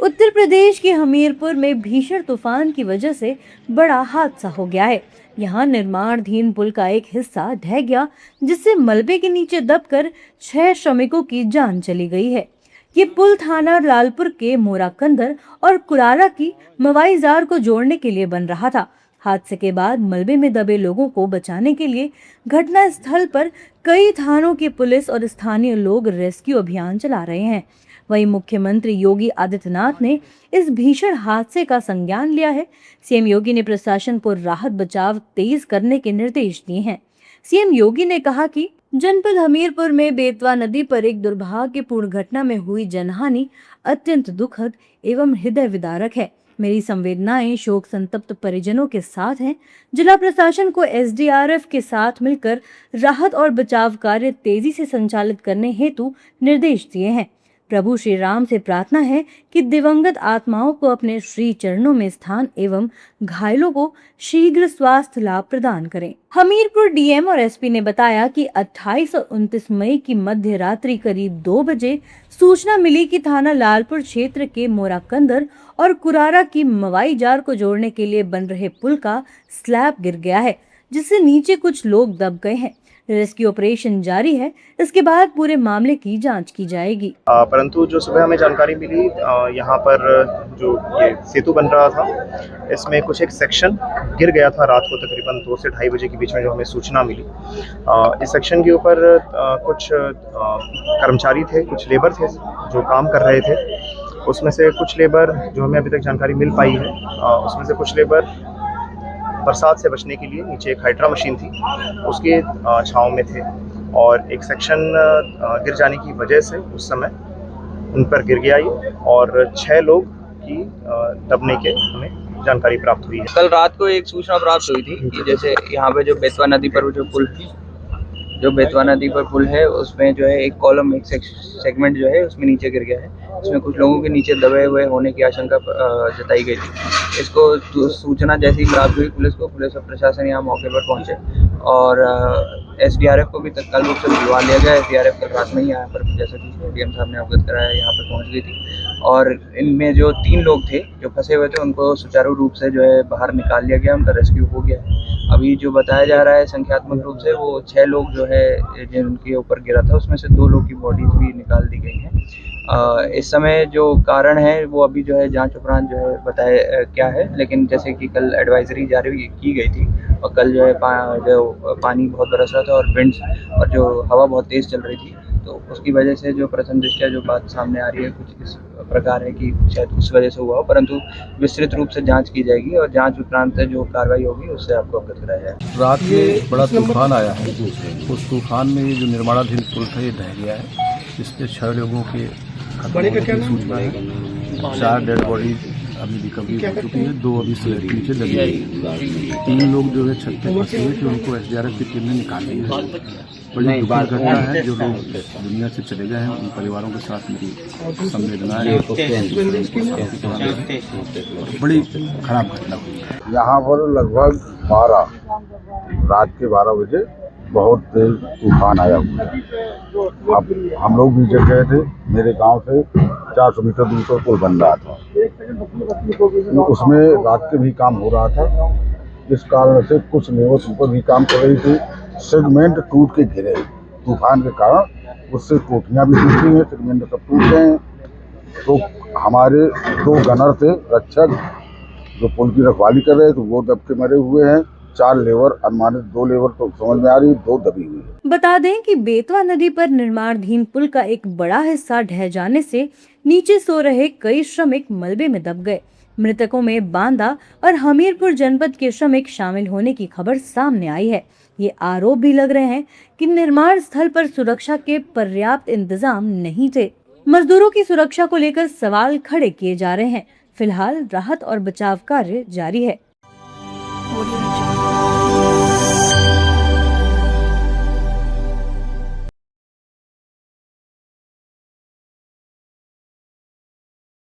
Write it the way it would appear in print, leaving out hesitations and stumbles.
उत्तर प्रदेश के हमीरपुर में भीषण तूफान की वजह से बड़ा हादसा हो गया है। यहाँ निर्माणाधीन पुल का एक हिस्सा ढह गया, जिससे मलबे के नीचे दबकर 6 श्रमिकों की जान चली गई है। ये पुल थाना लालपुर के मोराकंदर और कुरारा की मवाईजार को जोड़ने के लिए बन रहा था। हादसे के बाद मलबे में दबे लोगों को बचाने के लिए घटना स्थल पर कई थानों की पुलिस और स्थानीय लोग रेस्क्यू अभियान चला रहे हैं। वहीं मुख्यमंत्री योगी आदित्यनाथ ने इस भीषण हादसे का संज्ञान लिया है। सीएम योगी ने प्रशासन को राहत बचाव तेज करने के निर्देश दिए हैं। सीएम योगी ने कहा कि जनपद हमीरपुर में बेतवा नदी पर एक दुर्भाग्यपूर्ण घटना में हुई जनहानि अत्यंत दुखद एवं हृदय विदारक है। मेरी संवेदनाएं शोक संतप्त परिजनों के साथ हैं। जिला प्रशासन को एसडीआरएफ के साथ मिलकर राहत और बचाव कार्य तेजी से संचालित करने हेतु निर्देश दिए हैं। प्रभु श्री राम से प्रार्थना है कि दिवंगत आत्माओं को अपने श्री चरणों में स्थान एवं घायलों को शीघ्र स्वास्थ्य लाभ प्रदान करें। हमीरपुर डीएम और एसपी ने बताया कि 28 और 29 मई की मध्य रात्रि करीब 2 बजे सूचना मिली कि थाना लालपुर क्षेत्र के मोराकंदर और कुरारा की मवाईजार को जोड़ने के लिए बन रहे पुल का स्लैब गिर गया है, जिससे नीचे कुछ लोग दब गए हैं। रेस्क्यू ऑपरेशन जारी है। इसके बाद पूरे मामले की जांच की जाएगी। परंतु जो सुबह हमें जानकारी मिली, यहाँ पर जो ये सेतु बन रहा था, इसमें कुछ एक सेक्शन गिर गया था रात को तकरीबन 2 से 2:30 बजे के बीच में जो हमें सूचना मिली। इस सेक्शन के ऊपर कुछ कर्मचारी थे, कुछ लेबर थे जो काम कर रहे थे। उसमें से कुछ लेबर, जो हमें अभी तक जानकारी मिल पाई है, उसमें से कुछ लेबर बरसात से बचने के लिए नीचे एक हाइड्रा मशीन थी, उसके छांव में थे और एक सेक्शन गिर जाने की वजह से उस समय उन पर गिर गया ये, और 6 लोग की दबने के हमें जानकारी प्राप्त हुई है। कल रात को एक सूचना प्राप्त हुई थी कि जैसे यहाँ पे जो बेतवा नदी पर बेतवा नदी पर पुल है, उसमें जो है एक कॉलम, एक सेगमेंट जो है उसमें नीचे गिर गया है। इसमें कुछ लोगों के नीचे दबे हुए होने की आशंका जताई गई थी। इसको सूचना जैसे ही प्राप्त हुई पुलिस और प्रशासन यहाँ मौके पर पहुंचे और एसडीआरएफ को भी तत्काल रूप से बुलवा लिया गया। एसडीआरएफ कल रात में ही यहाँ पर, जैसा कि डीएम साहब ने अवगत कराया, यहाँ पर पहुँच गई थी और इनमें जो 3 लोग थे जो फंसे हुए थे, उनको सुचारू रूप से जो है बाहर निकाल लिया गया, उनका रेस्क्यू हो गया है। अभी जो बताया जा रहा है संख्यात्मक रूप से, वो 6 लोग जो है जिनके ऊपर गिरा था, उसमें से 2 लोग की बॉडीज भी निकाल दी गई हैं। इस समय जो कारण है वो अभी जो है जांच उपरांत जो है बताया क्या है, लेकिन जैसे कि कल एडवाइजरी जारी की गई थी और कल जो है पानी बहुत बरस रहा था और विंड्स और जो हवा बहुत तेज़ चल रही थी, तो उसकी वजह से जो प्रथम दृष्टया जो बात सामने आ रही है कुछ इस प्रकार है कि शायद उस वजह से हुआ हो, परंतु विस्तृत रूप से जांच की जाएगी और जांच उपरांत जो कार्रवाई होगी उससे आपको अवगत कराया जाएगा। रात में बड़ा तूफान आया है, उस तूफान में ये जो निर्माणाधीन पुल था ये ढह गया है, जिससे 6 लोगों के सूचना है। 4 डेड बॉडी अभी रिकवरी हो चुकी है, 2 अभी स्लैब के नीचे लगी है। 3 लोग जो है छत पे फंसे हुए थे, उनको एसडीआरएफ की टीम ने निकाल लिया है। बड़ी दुखद घटना है, जो लोग दुनिया से चले गए हैं उन परिवारों के साथ मेरी संवेदनाएं, बड़ी खराब घटना हुई है। यहाँ पर लगभग रात के 12 बजे बहुत तेज तूफान आया हुआ है। अब हम लोग भी जग गए थे। मेरे गांव से 400 मीटर दूर पर पुल बन रहा था, तो उसमें रात के भी काम हो रहा था। इस कारण से कुछ लेबर ऊपर भी काम कर रही थी। सेगमेंट टूट के गिरे तूफान के कारण, उससे कोठियाँ भी टूटी हैं, सेगमेंट सब टूट गए हैं। तो हमारे 2 गनर थे रक्षक जो पुल की रखवाली कर रहे थे, वो दब के मरे हुए हैं। 4 लेबर अनुमानित, 2 लेबर तो समझ में आ रही, 2 दबी हुई है। बता दें कि बेतवा नदी पर निर्माणाधीन पुल का एक बड़ा हिस्सा ढह जाने से नीचे सो रहे कई श्रमिक मलबे में दब गए। मृतकों में बांदा और हमीरपुर जनपद के श्रमिक शामिल होने की खबर सामने आई है। ये आरोप भी लग रहे हैं कि निर्माण स्थल पर सुरक्षा के पर्याप्त इंतजाम नहीं थे। मजदूरों की सुरक्षा को लेकर सवाल खड़े किए जा रहे हैं। फिलहाल राहत और बचाव कार्य जारी है।